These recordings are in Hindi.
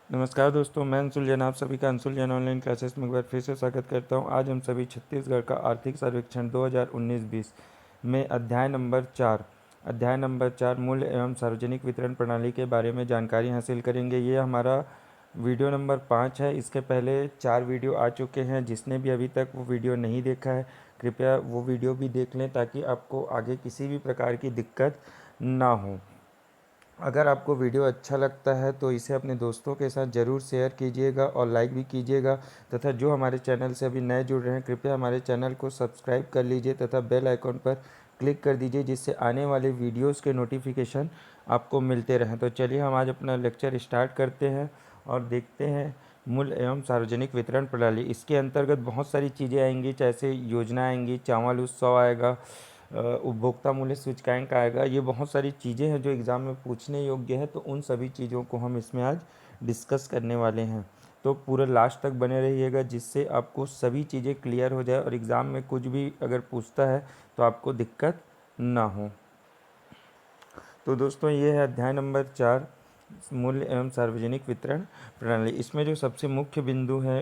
नमस्कार दोस्तों, मैं अंशुल जैन, आप सभी का अंशुल जैन ऑनलाइन क्लासेस में एक बार फिर से स्वागत करता हूं। आज हम सभी छत्तीसगढ़ का आर्थिक सर्वेक्षण 2019-20 में अध्याय नंबर 4 मूल्य एवं सार्वजनिक वितरण प्रणाली के बारे में जानकारी हासिल करेंगे। ये हमारा वीडियो नंबर 5 है। इसके पहले 4 वीडियो आ चुके हैं। जिसने भी अभी तक वो वीडियो नहीं देखा है, कृपया वो वीडियो भी देख लें ताकि आपको आगे किसी भी प्रकार की दिक्कत ना हो। अगर आपको वीडियो अच्छा लगता है तो इसे अपने दोस्तों के साथ ज़रूर शेयर कीजिएगा और लाइक भी कीजिएगा, तथा जो हमारे चैनल से अभी नए जुड़ रहे हैं कृपया हमारे चैनल को सब्सक्राइब कर लीजिए तथा बेल आइकॉन पर क्लिक कर दीजिए, जिससे आने वाले वीडियोस के नोटिफिकेशन आपको मिलते रहें। तो चलिए हम आज अपना लेक्चर स्टार्ट करते हैं और देखते हैं मूल्य एवं सार्वजनिक वितरण प्रणाली। इसके अंतर्गत बहुत सारी चीज़ें आएंगी, जैसे योजना आएंगी, चावल उत्सव आएगा, उपभोक्ता मूल्य सूचकांक आएगा। ये बहुत सारी चीज़ें हैं जो एग्ज़ाम में पूछने योग्य है, तो उन सभी चीज़ों को हम इसमें आज डिस्कस करने वाले हैं। तो पूरे लास्ट तक बने रहिएगा, जिससे आपको सभी चीज़ें क्लियर हो जाए और एग्ज़ाम में कुछ भी अगर पूछता है तो आपको दिक्कत ना हो। तो दोस्तों, ये है अध्याय नंबर 4 मूल्य एवं सार्वजनिक वितरण प्रणाली। इसमें जो सबसे मुख्य बिंदु है,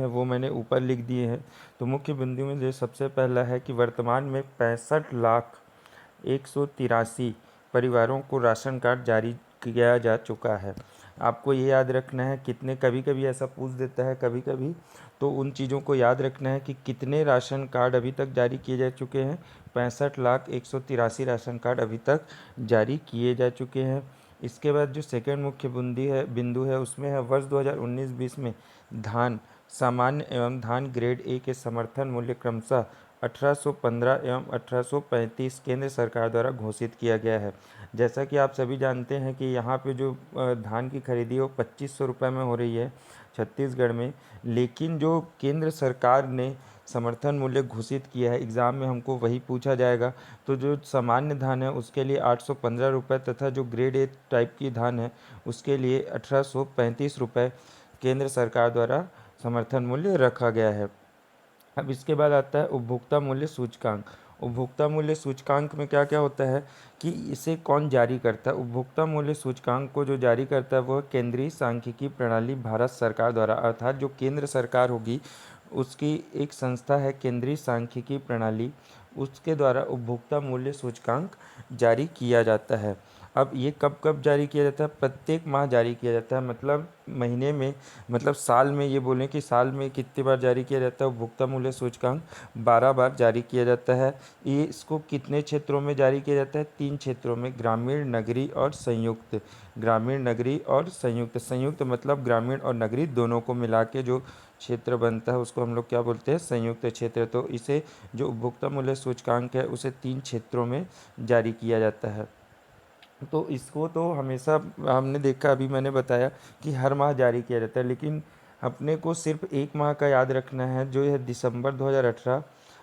वो मैंने ऊपर लिख दिए हैं। तो मुख्य बिंदु में जो सबसे पहला है कि वर्तमान में 65,183 परिवारों को राशन कार्ड जारी किया जा चुका है। आपको ये याद रखना है कितने, कभी कभी ऐसा पूछ देता है कभी कभी, तो उन चीज़ों को याद रखना है कि कितने राशन कार्ड अभी तक जारी किए जा चुके हैं। 65,183 राशन कार्ड अभी तक जारी किए जा चुके हैं। इसके बाद जो सेकंड मुख्य बिंदु है उसमें है वर्ष 2019-20 में धान सामान्य एवं धान ग्रेड ए के समर्थन मूल्य क्रमशः 1815 एवं 1835 केंद्र सरकार द्वारा घोषित किया गया है। जैसा कि आप सभी जानते हैं कि यहाँ पे जो धान की खरीदी है वो 2500 रुपये में हो रही है छत्तीसगढ़ में, लेकिन जो केंद्र सरकार ने समर्थन मूल्य घोषित किया है, एग्ज़ाम में हमको वही पूछा जाएगा। तो जो सामान्य धान है उसके लिए 815 रुपये तथा जो ग्रेड ए टाइप की धान है उसके लिए 1835 रुपये केंद्र सरकार द्वारा समर्थन मूल्य रखा गया है। अब इसके बाद आता है उपभोक्ता मूल्य सूचकांक। उपभोक्ता मूल्य सूचकांक में क्या क्या होता है कि इसे कौन जारी करता है। उपभोक्ता मूल्य सूचकांक को जो जारी करता है वह केंद्रीय सांख्यिकी प्रणाली भारत सरकार द्वारा, अर्थात जो केंद्र सरकार होगी उसकी एक संस्था है केंद्रीय सांख्यिकी प्रणाली, उसके द्वारा उपभोक्ता मूल्य सूचकांक जारी किया जाता है। अब ये कब कब जारी किया जाता है? प्रत्येक माह जारी किया जाता है, मतलब महीने में, मतलब साल में, ये बोलें कि साल में कितनी बार जारी किया जाता है उपभोक्ता मूल्य सूचकांक? 12 बार जारी किया जाता है। ये इसको कितने क्षेत्रों में जारी किया जाता है? 3 क्षेत्रों में, ग्रामीण, नगरीय और संयुक्त। ग्रामीण, नगरीय और संयुक्त। संयुक्त मतलब ग्रामीण और नगरीय दोनों को मिला के जो क्षेत्र बनता है उसको हम लोग क्या बोलते हैं? संयुक्त क्षेत्र। तो इसे जो उपभोक्ता मूल्य सूचकांक है उसे 3 क्षेत्रों में जारी किया जाता है। तो इसको तो हमेशा हमने देखा, अभी मैंने बताया कि हर माह जारी किया जाता है, लेकिन अपने को सिर्फ एक माह का याद रखना है जो है दिसंबर 2018,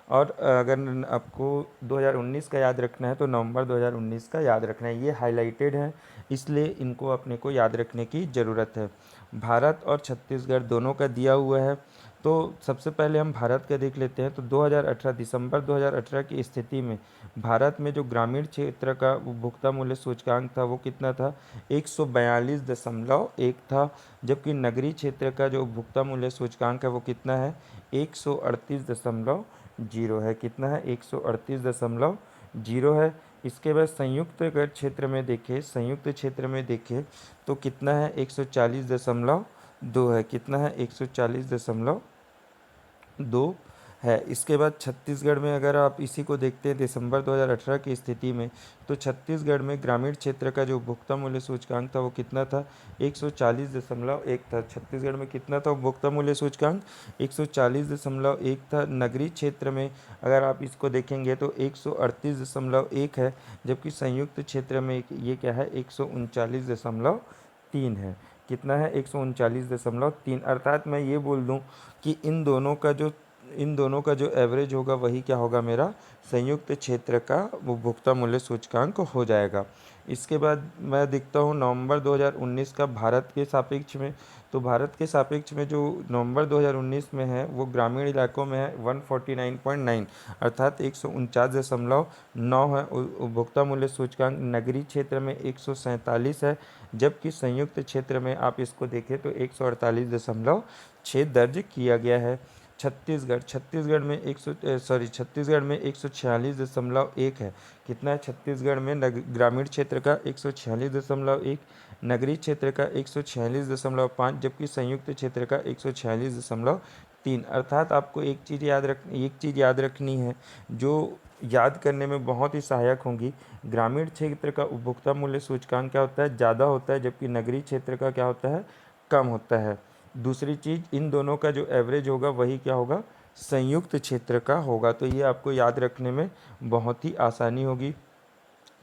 और अगर आपको 2019 का याद रखना है तो नवंबर 2019 का याद रखना है। ये हाईलाइटेड है, इसलिए इनको अपने को याद रखने की ज़रूरत है। भारत और छत्तीसगढ़ दोनों का दिया हुआ है। तो सबसे पहले हम भारत का देख लेते हैं। तो 2018, दिसंबर 2018 की स्थिति में भारत में जो ग्रामीण क्षेत्र का उपभोक्ता मूल्य सूचकांक था वो कितना था? 142.1 था। जबकि नगरीय क्षेत्र का जो उपभोक्ता मूल्य सूचकांक है वो कितना है? 138.0 है। कितना है? 138.0 है। इसके बाद संयुक्त क्षेत्र में देखें तो कितना है? 140.2 है। कितना है? 140.2 है। इसके बाद छत्तीसगढ़ में अगर आप इसी को देखते हैं दिसंबर 2018 की स्थिति में, तो छत्तीसगढ़ में ग्रामीण क्षेत्र का जो उपभोक्ता मूल्य सूचकांक था वो कितना था? 140.1 था। छत्तीसगढ़ में कितना था उपभोक्ता मूल्य सूचकांक? 140.1 था। नगरीय क्षेत्र में अगर आप इसको देखेंगे तो 138.1 है। जबकि संयुक्त क्षेत्र में ये क्या है? 139.3 है। कितना है? 139.3। अर्थात मैं ये बोल दूं कि इन दोनों का जो इन दोनों का जो एवरेज होगा वही क्या होगा, मेरा संयुक्त क्षेत्र का उपभोक्ता मूल्य सूचकांक हो जाएगा। इसके बाद मैं देखता हूँ नवंबर 2019 का भारत के सापेक्ष में। तो भारत के सापेक्ष में जो नवंबर 2019 में है वो ग्रामीण इलाकों में है 149.9, अर्थात 149.9 है उपभोक्ता मूल्य सूचकांक। नगरीय क्षेत्र में 147 है, जबकि संयुक्त क्षेत्र में आप इसको देखें तो 148.6 दर्ज किया गया है। छत्तीसगढ़ में 146.1 है। कितना है छत्तीसगढ़ में? ग्रामीण क्षेत्र का 146.1, नगरीय क्षेत्र का 146.5, जबकि संयुक्त क्षेत्र का 146.3। अर्थात आपको एक चीज़ याद रखनी है जो याद करने में बहुत ही सहायक होंगी। ग्रामीण क्षेत्र का उपभोक्ता मूल्य सूचकांक क्या होता है, ज़्यादा होता है, जबकि नगरीय क्षेत्र का क्या होता है, कम होता है। दूसरी चीज़, इन दोनों का जो एवरेज होगा वही क्या होगा, संयुक्त क्षेत्र का होगा। तो ये आपको याद रखने में बहुत ही आसानी होगी।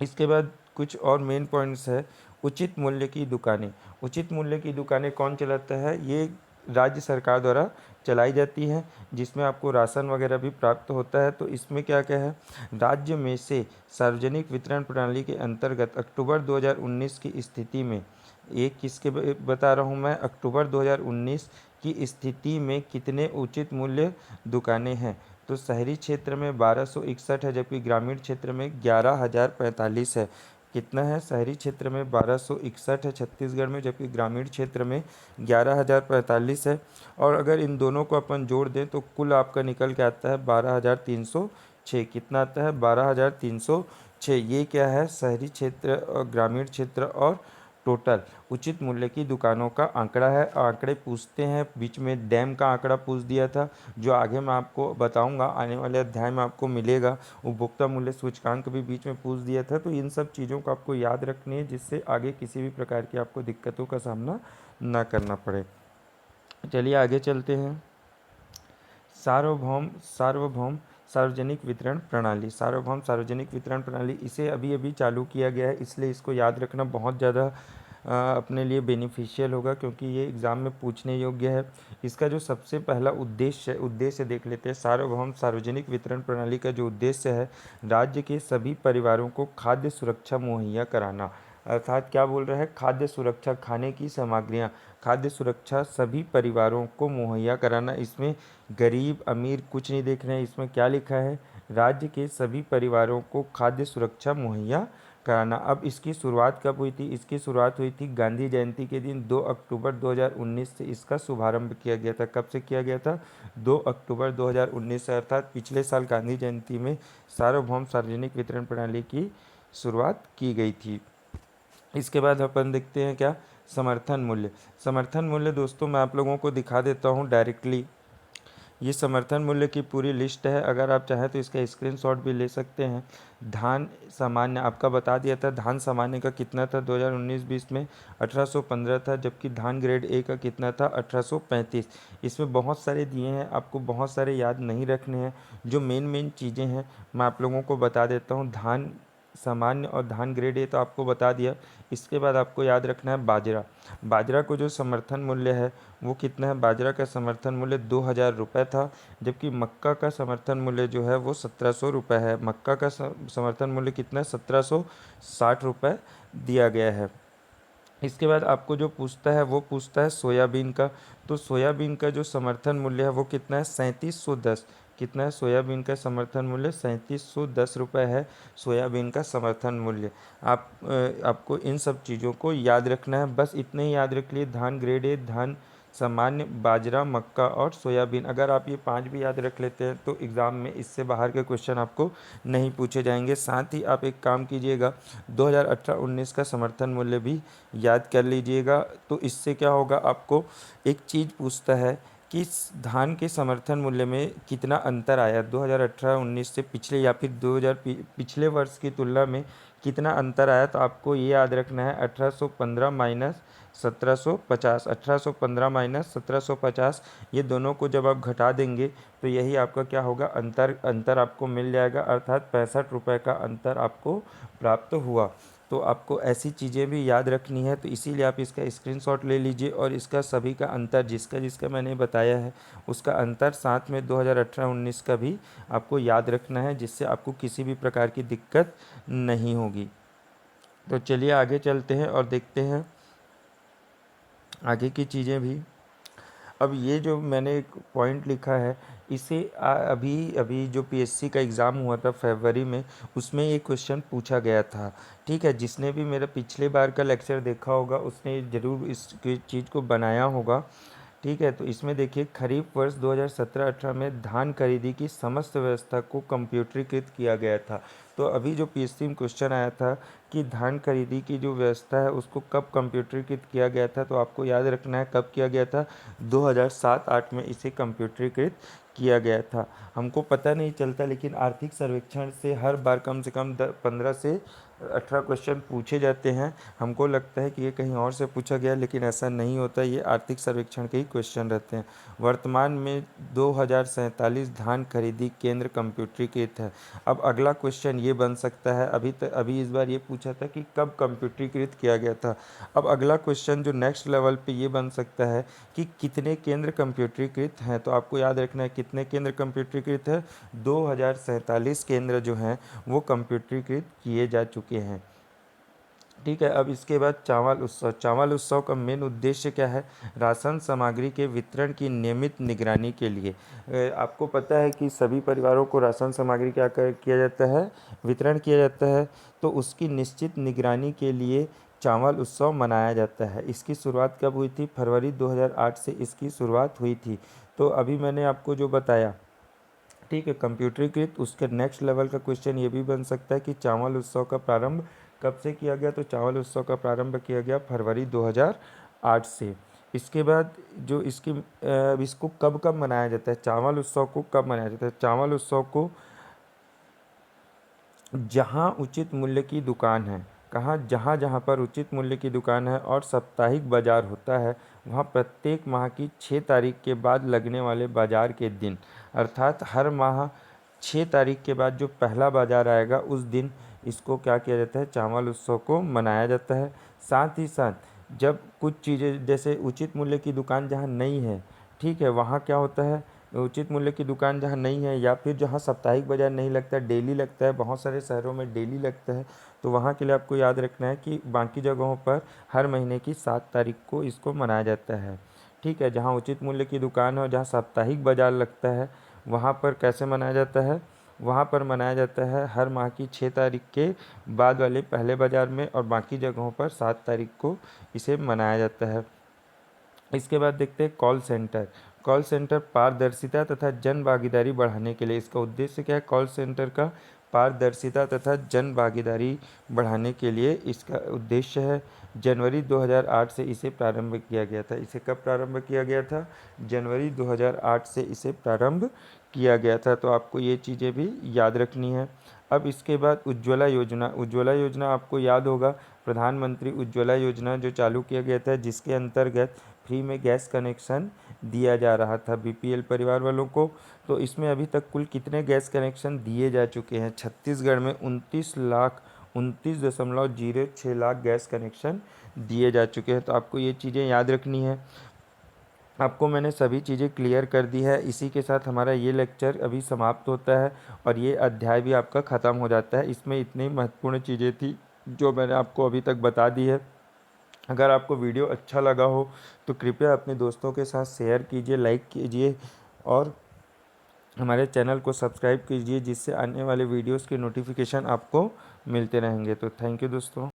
इसके बाद कुछ और मेन पॉइंट्स है। उचित मूल्य की दुकानें। उचित मूल्य की दुकानें कौन चलाता है? ये राज्य सरकार द्वारा चलाई जाती है, जिसमें आपको राशन वगैरह भी प्राप्त होता है। तो इसमें क्या क्या है, राज्य में से सार्वजनिक वितरण प्रणाली के अंतर्गत अक्टूबर 2019 की स्थिति में, एक किसके बता रहा हूँ मैं, अक्टूबर 2019 की स्थिति में कितने उचित मूल्य दुकानें हैं? तो शहरी क्षेत्र में 1261 है, जबकि ग्रामीण क्षेत्र में 11,045 है। कितना है? शहरी क्षेत्र में 1261 है छत्तीसगढ़ में, जबकि ग्रामीण क्षेत्र में 11,045 है। और अगर इन दोनों को अपन जोड़ दें तो कुल आपका निकल के आता है 12,306। कितना आता है? 12,306। ये क्या है? शहरी क्षेत्र और ग्रामीण क्षेत्र और टोटल उचित मूल्य की दुकानों का आंकड़ा है। आंकड़े पूछते हैं, बीच में डैम का आंकड़ा पूछ दिया था, जो आगे मैं आपको बताऊंगा, आने वाले अध्याय में आपको मिलेगा। उपभोक्ता मूल्य सूचकांक भी बीच में पूछ दिया था। तो इन सब चीज़ों को आपको याद रखनी है, जिससे आगे किसी भी प्रकार की आपको दिक्कतों का सामना ना करना पड़े। चलिए आगे चलते हैं। सार्वभौम सार्वभौम सार्वजनिक वितरण प्रणाली। सार्वभौम सार्वजनिक वितरण प्रणाली, इसे अभी अभी चालू किया गया है, इसलिए इसको याद रखना बहुत ज़्यादा अपने लिए बेनिफिशियल होगा, क्योंकि ये एग्ज़ाम में पूछने योग्य है। इसका जो सबसे पहला उद्देश्य देख लेते हैं। सार्वभौम सार्वजनिक वितरण प्रणाली का जो उद्देश्य है, राज्य के सभी परिवारों को खाद्य सुरक्षा मुहैया कराना। अर्थात क्या बोल रहा है, खाद्य सुरक्षा, खाने की सामग्रियाँ, खाद्य सुरक्षा सभी परिवारों को मुहैया कराना। इसमें गरीब अमीर कुछ नहीं देख रहे हैं, इसमें क्या लिखा है, राज्य के सभी परिवारों को खाद्य सुरक्षा मुहैया कराना। अब इसकी शुरुआत कब हुई थी? इसकी शुरुआत हुई थी गांधी जयंती के दिन 2 अक्टूबर 2019 से इसका शुभारंभ किया गया था। कब से किया गया था? 2 अक्टूबर 2019 से, अर्थात पिछले साल गांधी जयंती में सार्वभौम सार्वजनिक वितरण प्रणाली की शुरुआत की गई थी। इसके बाद अपन देखते हैं क्या, समर्थन मूल्य। समर्थन मूल्य दोस्तों मैं आप लोगों को दिखा देता हूँ डायरेक्टली। ये समर्थन मूल्य की पूरी लिस्ट है, अगर आप चाहें तो इसका स्क्रीनशॉट भी ले सकते हैं। धान सामान्य आपका बता दिया था, धान सामान्य का कितना था 2019-20 में? 1815 था, जबकि धान ग्रेड ए का कितना था? 1835। इसमें बहुत सारे दिए हैं, आपको बहुत सारे याद नहीं रखने हैं। जो मेन चीज़ें हैं मैं आप लोगों को बता देता हूँ। धान सामान्य और धान ग्रेड ए तो आपको बता दिया। इसके बाद आपको याद रखना है बाजरा। बाजरा को जो समर्थन मूल्य है वो कितना है? बाजरा का समर्थन मूल्य 2,000 रुपये था, जबकि मक्का का समर्थन मूल्य जो है वो 1,700 रुपये है। मक्का का समर्थन मूल्य कितना है? 1,760 रुपये दिया गया है। इसके बाद आपको जो पूछता है वो पूछता है सोयाबीन का। तो सोयाबीन का जो समर्थन मूल्य है वो कितना है? 3710। कितना है सोयाबीन का समर्थन मूल्य? 3710 रुपये है सोयाबीन का समर्थन मूल्य। आपको इन सब चीज़ों को याद रखना है, बस इतने ही याद रख लिए। धान ग्रेड ए, धान सामान्य, बाजरा, मक्का और सोयाबीन। अगर आप ये 5 भी याद रख लेते हैं तो एग्ज़ाम में इससे बाहर के क्वेश्चन आपको नहीं पूछे जाएंगे। साथ ही आप एक काम कीजिएगा, 2018-19 का समर्थन मूल्य भी याद कर लीजिएगा। तो इससे क्या होगा, आपको एक चीज़ पूछता है कि धान के समर्थन मूल्य में कितना अंतर आया 2018-19 से, पिछले या फिर 2000 पिछले वर्ष की तुलना में कितना अंतर आया। तो आपको ये याद रखना है 1815 माइनस 1750। 1815 माइनस 1750, ये दोनों को जब आप घटा देंगे तो यही आपका क्या होगा, अंतर आपको मिल जाएगा, अर्थात 65 रुपये का अंतर आपको प्राप्त हुआ। तो आपको ऐसी चीज़ें भी याद रखनी है, तो इसीलिए आप इसका स्क्रीनशॉट ले लीजिए और इसका सभी का अंतर जिसका जिसका मैंने बताया है उसका अंतर साथ में 2018-19 का भी आपको याद रखना है, जिससे आपको किसी भी प्रकार की दिक्कत नहीं होगी। तो चलिए आगे चलते हैं और देखते हैं आगे की चीज़ें भी। अब ये जो मैंने एक पॉइंट लिखा है इसे अभी अभी जो पीएससी का एग्ज़ाम हुआ था फरवरी में, उसमें ये क्वेश्चन पूछा गया था। ठीक है, जिसने भी मेरा पिछले बार का लेक्चर देखा होगा उसने ज़रूर इस चीज़ को बनाया होगा। ठीक है, तो इसमें देखिए खरीफ वर्ष 2017-18 में धान खरीदी की समस्त व्यवस्था को कंप्यूटरीकृत किया गया था। तो अभी जो पीएससी में क्वेश्चन आया था कि धान खरीदी की जो व्यवस्था है उसको कब कंप्यूटरीकृत किया गया था, तो आपको याद रखना है कब किया गया था, 2007-8 में इसे कंप्यूटरीकृत किया गया था। हमको पता नहीं चलता, लेकिन आर्थिक सर्वेक्षण से हर बार कम से कम 15 से 18 क्वेश्चन पूछे जाते हैं। हमको लगता है कि ये कहीं और से पूछा गया, लेकिन ऐसा नहीं होता, ये आर्थिक सर्वेक्षण के ही क्वेश्चन रहते हैं। वर्तमान में 2047 धान खरीदी केंद्र कंप्यूटरीकृत है। अब अगला क्वेश्चन ये बन सकता है, अभी इस बार ये पूछा था कि कब कंप्यूटरीकृत किया गया था। अब अगला क्वेश्चन जो नेक्स्ट लेवल पे ये बन सकता है कि कितने केंद्र कंप्यूटरीकृत हैं। तो आपको याद रखना है कितने केंद्र कंप्यूटरीकृत है, 2047 केंद्र जो हैं वो कंप्यूटरीकृत किए जा चुके हैं। ठीक है, अब इसके बाद चावल उत्सव का मेन उद्देश्य क्या है, राशन सामग्री के वितरण की नियमित निगरानी के लिए। आपको पता है कि सभी परिवारों को राशन सामग्री किया जाता है, वितरण किया जाता है, तो उसकी निश्चित निगरानी के लिए चावल उत्सव मनाया जाता है। इसकी शुरुआत कब हुई थी, फरवरी 2008 से इसकी शुरुआत हुई थी। तो अभी मैंने आपको जो बताया, ठीक है, कंप्यूटरीकृत, उसके नेक्स्ट लेवल का क्वेश्चन ये भी बन सकता है कि चावल उत्सव का प्रारंभ कब से किया गया, तो चावल उत्सव का प्रारंभ किया गया फरवरी 2008 से। इसके बाद जो इसको कब कब मनाया जाता है, चावल उत्सव को कब मनाया जाता है, चावल उत्सव को जहाँ उचित मूल्य की दुकान है, कहाँ, जहाँ जहाँ पर उचित मूल्य की दुकान है और साप्ताहिक बाजार होता है, वहाँ प्रत्येक माह की 6 तारीख के बाद लगने वाले बाजार के दिन, अर्थात हर माह 6 तारीख के बाद जो पहला बाजार आएगा उस दिन इसको क्या किया जाता है, चावल उत्सव को मनाया जाता है। साथ ही साथ जब कुछ चीज़ें जैसे उचित मूल्य की दुकान जहाँ नहीं है, ठीक है, वहाँ क्या होता है, उचित मूल्य की दुकान जहाँ नहीं है या फिर जहाँ साप्ताहिक बाजार नहीं लगता, डेली लगता है, बहुत सारे शहरों में डेली लगता है, तो वहाँ के लिए आपको याद रखना है कि बाकी जगहों पर हर महीने की 7 तारीख को इसको मनाया जाता है। ठीक है, जहाँ उचित मूल्य की दुकान है और जहाँ साप्ताहिक बाजार लगता है वहाँ पर कैसे मनाया जाता है, वहाँ पर मनाया जाता है हर माह की 6 तारीख के बाद वाले पहले बाजार में, और बाकी जगहों पर 7 तारीख को इसे मनाया जाता है। इसके बाद देखते हैं कॉल सेंटर। कॉल सेंटर पारदर्शिता तथा जन भागीदारी बढ़ाने के लिए, इसका उद्देश्य क्या है, कॉल सेंटर का पारदर्शिता तथा जन भागीदारी बढ़ाने के लिए इसका उद्देश्य है। जनवरी 2008 से इसे प्रारंभ किया गया था। इसे कब प्रारंभ किया गया था, जनवरी 2008 से इसे प्रारंभ किया गया था। तो आपको ये चीज़ें भी याद रखनी है। अब इसके बाद उज्ज्वला योजना। उज्ज्वला योजना आपको याद होगा, प्रधानमंत्री उज्ज्वला योजना जो चालू किया गया था, जिसके अंतर्गत फ्री में गैस कनेक्शन दिया जा रहा था बीपीएल परिवार वालों को। तो इसमें अभी तक कुल कितने गैस कनेक्शन दिए जा चुके हैं, छत्तीसगढ़ में 29,29.06 लाख गैस कनेक्शन दिए जा चुके हैं। तो आपको ये चीज़ें याद रखनी है। आपको मैंने सभी चीज़ें क्लियर कर दी है। इसी के साथ हमारा ये लेक्चर अभी समाप्त होता है और ये अध्याय भी आपका ख़त्म हो जाता है। इसमें इतनी महत्वपूर्ण चीज़ें थी जो मैंने आपको अभी तक बता दी है। अगर आपको वीडियो अच्छा लगा हो तो कृपया अपने दोस्तों के साथ शेयर कीजिए, लाइक कीजिए और हमारे चैनल को सब्सक्राइब कीजिए, जिससे आने वाले वीडियोस की नोटिफिकेशन आपको मिलते रहेंगे। तो थैंक यू दोस्तों।